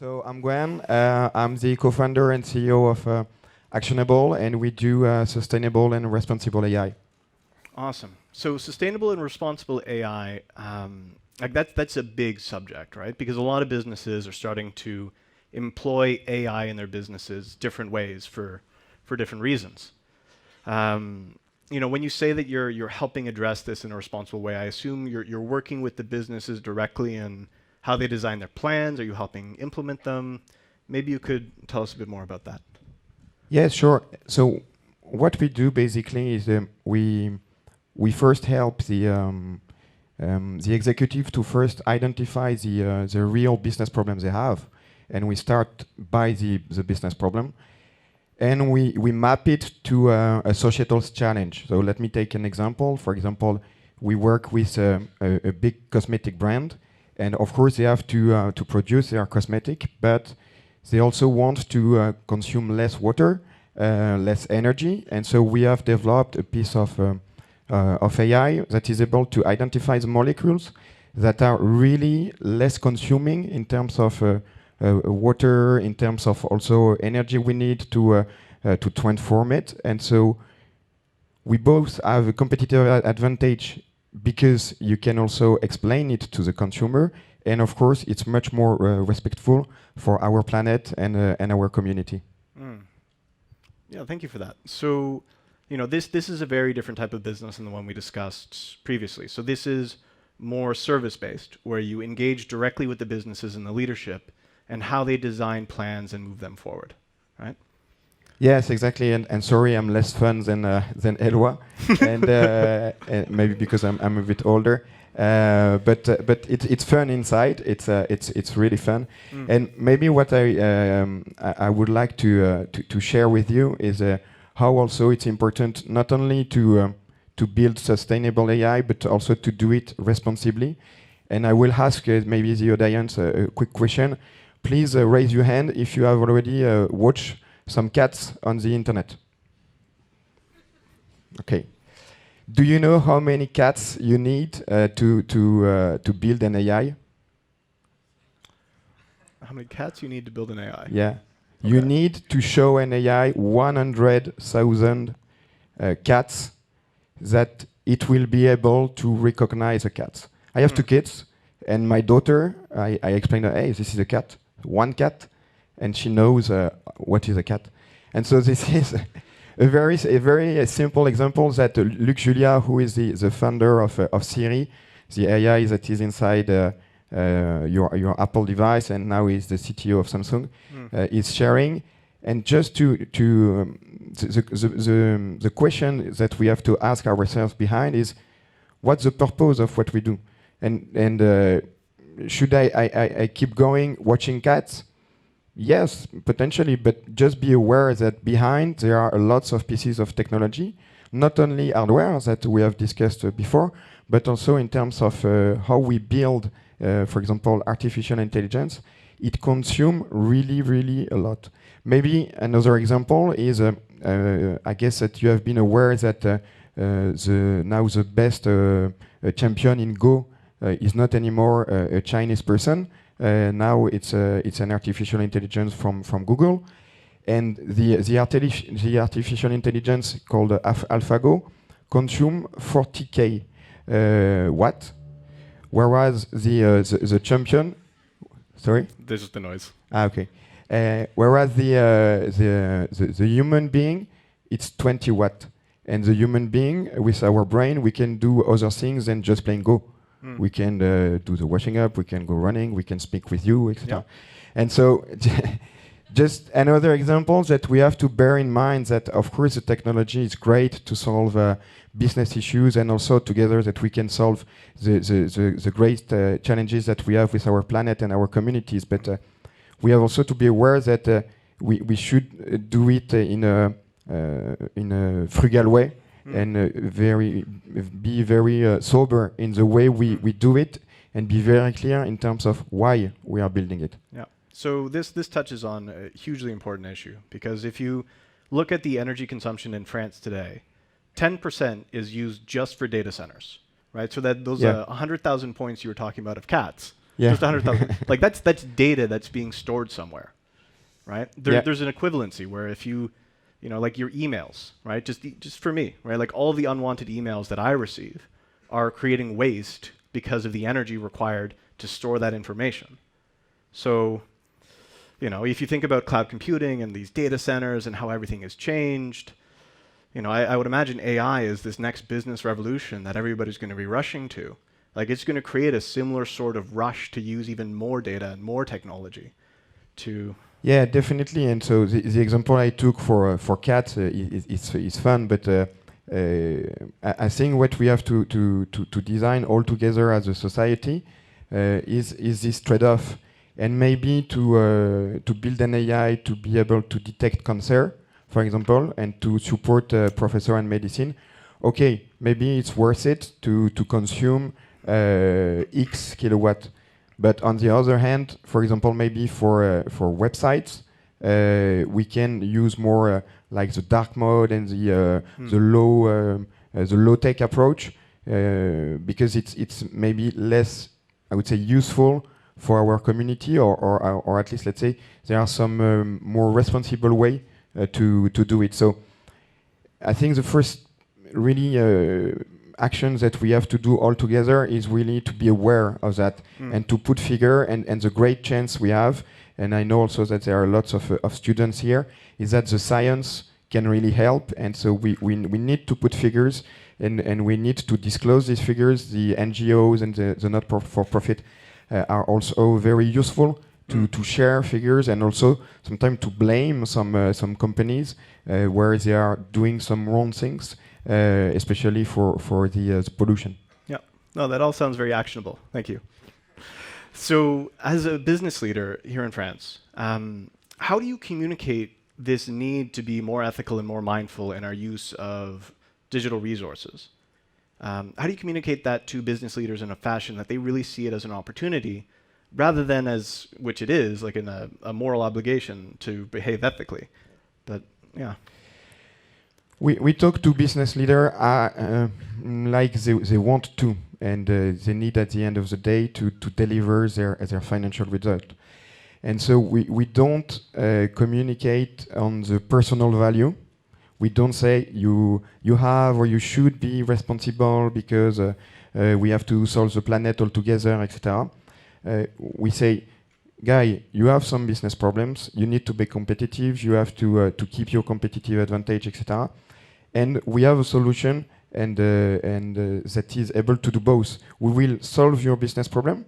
So I'm Gwen. I'm the co-founder and CEO of Axionable, and we do sustainable and responsible AI. Awesome. So sustainable and responsible AI, like that's a big subject, right? Because a lot of businesses are starting to employ AI in their businesses different ways for different reasons. When you say that you're helping address this in a responsible way, I assume you're working with the businesses directly in how they design their plans. Are you helping implement them? Maybe you could tell us a bit more about that. Yeah, sure. So what we do basically is we first help the executive to first identify the real business problems they have, and we start by the business problem, and we map it to a societal challenge. So let me take an example. For example, we work with a big cosmetic brand, and of course they have to produce their cosmetic, but they also want to consume less water, less energy, and so we have developed a piece of AI that is able to identify the molecules that are really less consuming in terms of water, in terms of also energy we need to transform it. And so we both have a competitive advantage because you can also explain it to the consumer, and of course it's much more respectful for our planet and our community. Yeah, thank you for that. So, this is a very different type of business than the one we discussed previously. So this is more service-based, where you engage directly with the businesses and the leadership and how they design plans and move them forward, right? Yes, exactly. And sorry, I'm less fun than Eloi, and maybe because I'm a bit older. But it's fun inside. It's really fun. And maybe what I would like to share with you is how also it's important not only to build sustainable AI, but also to do it responsibly. And I will ask maybe the audience a quick question. Please raise your hand if you have already watched some cats on the internet. Okay. Do you know how many cats you need to build an AI? How many cats you need to build an AI? Yeah. Okay. You need to show an AI 100,000 cats that it will be able to recognize a cat. I have two kids, and my daughter, I explained her, hey, this is a cat, one cat, and she knows what is a cat. And so this is a very simple example that Luc Julia, who is the founder of Siri, the AI that is inside your Apple device, and now is the CTO of Samsung, is sharing. And just the question that we have to ask ourselves behind is, what's the purpose of what we do? And should I keep going watching cats? Yes, potentially, but just be aware that behind there are lots of pieces of technology, not only hardware that we have discussed before, but also in terms of how we build, for example, artificial intelligence. It consumes really, really a lot. Maybe another example is, I guess that you have been aware that now the best champion in Go is not anymore a Chinese person. Now it's an artificial intelligence from Google, and the artificial intelligence called AlphaGo consume 40K watt, whereas the champion, sorry, This is the noise. Okay, whereas the human being, it's 20 watt, and the human being with our brain we can do other things than just playing Go. We can do the washing up, we can go running, we can speak with you, etc. Yeah. And so just another example that we have to bear in mind that, of course, the technology is great to solve business issues, and also together that we can solve the great challenges that we have with our planet and our communities. But we have also to be aware that we should do it in a frugal way, and be very sober in the way we do it, and be very clear in terms of why we are building it. Yeah. So this touches on a hugely important issue, because if you look at the energy consumption in France today, 10% is used just for data centers, right? So that those 100,000 points you were talking about of cats, Yeah. Just 100,000. Like that's data that's being stored somewhere, right? Yeah. There's an equivalency where if you know, like your emails, right? Just for me, right? Like all the unwanted emails that I receive are creating waste because of the energy required to store that information. So, you know, if you think about cloud computing and these data centers and how everything has changed, you know, I would imagine AI is this next business revolution that everybody's going to be rushing to. Like it's going to create a similar sort of rush to use even more data and more technology to. Yeah, definitely. And so the example I took for cats is fun, but I think what we have to design all together as a society is this trade-off, and maybe to build an AI to be able to detect cancer, for example, and to support professor in medicine. Okay, maybe it's worth it to consume X kilowatt. But on the other hand, for example, maybe for websites, we can use more like the dark mode and the low tech approach because it's maybe less, I would say, useful for our community, or at least let's say there are some more responsible way to do it. So I think the first really actions that we have to do all together is really to be aware of that and to put figure, and the great chance we have, and I know also that there are lots of students here, is that the science can really help, and so we need to put figures, and we need to disclose these figures. The NGOs and the not-for-profit are also very useful to share figures, and also sometimes to blame some companies where they are doing some wrong things, especially for the pollution. Yeah, no, that all sounds very actionable. Thank you. So, as a business leader here in France, how do you communicate this need to be more ethical and more mindful in our use of digital resources? How do you communicate that to business leaders in a fashion that they really see it as an opportunity, rather than as, which it is, like in a moral obligation to behave ethically? But yeah. We talk to business leaders like they want to, and they need at the end of the day to deliver their financial result. And so we don't communicate on the personal value. We don't say you have or you should be responsible because we have to solve the planet all together, etc. We say, guy, you have some business problems. You need to be competitive. You have to keep your competitive advantage, etc. And we have a solution, and that is able to do both. We will solve your business problem,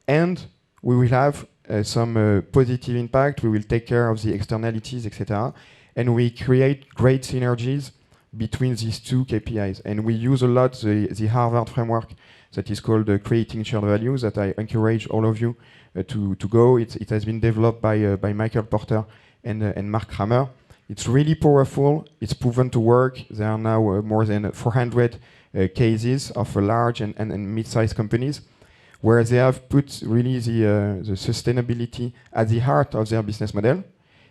and we will have some positive impact. We will take care of the externalities, etc. And we create great synergies between these two KPIs. And we use a lot the Harvard framework that is called Creating Shared Values, that I encourage all of you to go. It has been developed by Michael Porter and Mark Kramer. It's really powerful. It's proven to work. There are now more than 400 cases of large and mid-sized companies where they have put really the sustainability at the heart of their business model.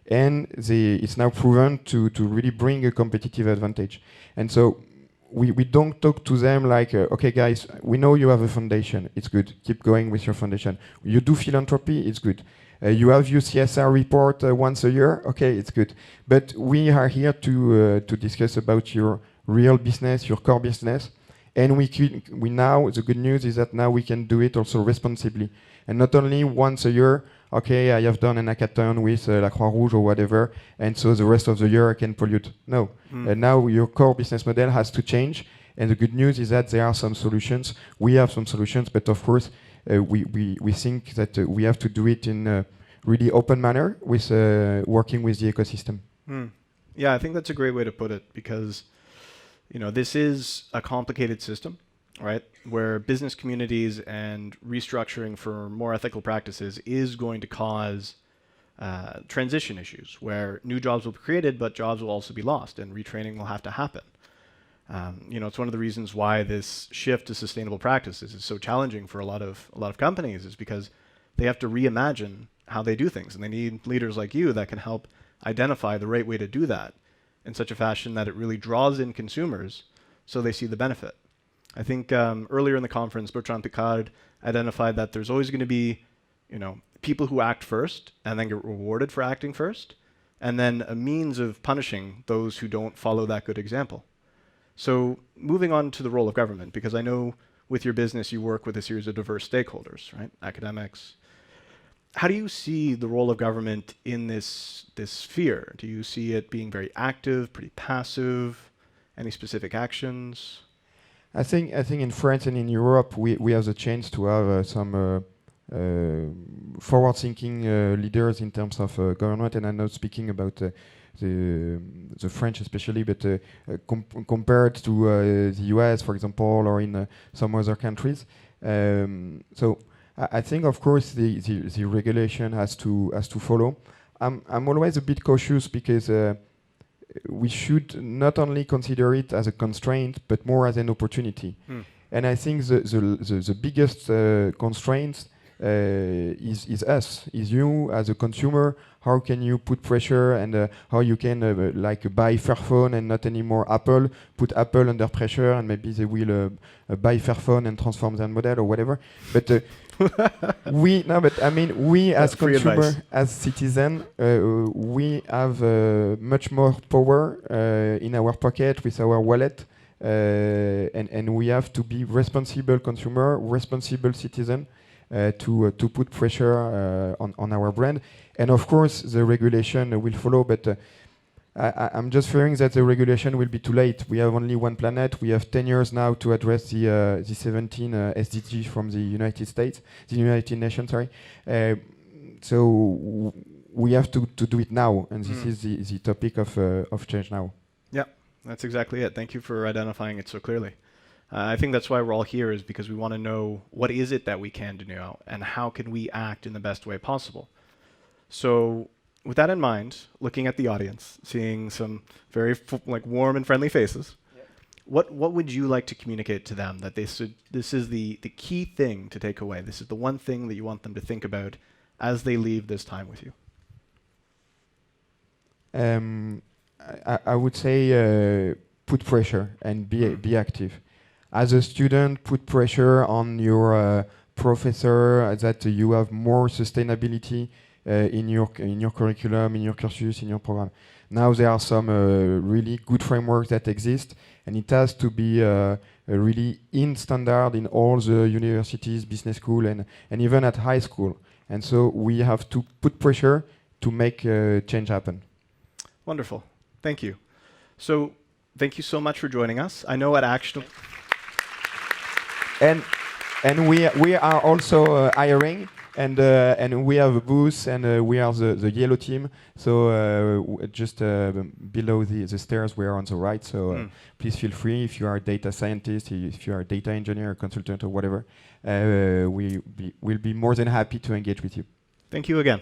And it's now proven to really bring a competitive advantage. And so we don't talk to them like, okay, guys, we know you have a foundation. It's good. Keep going with your foundation. You do philanthropy. It's good. You have your CSR report once a year. Okay, it's good. But we are here to discuss about your real business, your core business. And we now, the good news is that now we can do it also responsibly. And not only once a year, okay, I have done an hackathon with La Croix-Rouge or whatever, and so the rest of the year I can pollute. No. Now your core business model has to change. And the good news is that there are some solutions. We have some solutions, but of course, we think that we have to do it in a really open manner with working with the ecosystem. Yeah, I think that's a great way to put it, because this is a complicated system, right? Where business communities and restructuring for more ethical practices is going to cause transition issues where new jobs will be created, but jobs will also be lost, and retraining will have to happen. It's one of the reasons why this shift to sustainable practices is so challenging for a lot of companies, is because they have to reimagine how they do things, and they need leaders like you that can help identify the right way to do that in such a fashion that it really draws in consumers so they see the benefit. I think earlier in the conference, Bertrand Piccard identified that there's always going to be, people who act first and then get rewarded for acting first, and then a means of punishing those who don't follow that good example. So moving on to the role of government, because I know with your business you work with a series of diverse stakeholders, right? Academics. How do you see the role of government in this sphere? Do you see it being very active, pretty passive? Any specific actions? I think in France and in Europe we have the chance to have some forward-thinking leaders in terms of government, and I'm not speaking about the French especially, but compared to the US, for example, or in some other countries. So I think, of course, the regulation has to follow. I'm always a bit cautious because we should not only consider it as a constraint, but more as an opportunity. And I think the biggest constraint is us, is you as a consumer. How can you put pressure, and how you can buy Fairphone and not anymore Apple, put Apple under pressure, and maybe they will buy Fairphone and transform their model or whatever. But we as consumer, as citizen, we have much more power in our pocket with our wallet, and we have to be responsible consumer, responsible citizen, to put pressure on our brand. And of course, the regulation will follow, but I'm just fearing that the regulation will be too late. We have only one planet. We have 10 years now to address the 17 SDG from the United Nations, sorry. So we have to do it now, and this is the topic of ChangeNOW. Yeah, that's exactly it. Thank you for identifying it so clearly. I think that's why we're all here, is because we want to know what is it that we can do now, and how can we act in the best way possible. So with that in mind, looking at the audience, seeing some very warm and friendly faces, what would you like to communicate to them, that this is the key thing to take away? This is the one thing that you want them to think about as they leave this time with you? I would say put pressure and be active. As a student, put pressure on your professor that you have more sustainability in your curriculum, in your cursus, in your program. Now there are some really good frameworks that exist, and it has to be really in standard in all the universities, business school, and even at high school. And so we have to put pressure to make change happen. Wonderful. Thank you. So thank you so much for joining us. I know at Axionable... And we are also hiring, and we have a booth, and we are the yellow team. So just below the stairs, we are on the right. So please feel free, if you are a data scientist, if you are a data engineer, consultant, or whatever. We'll be more than happy to engage with you. Thank you again.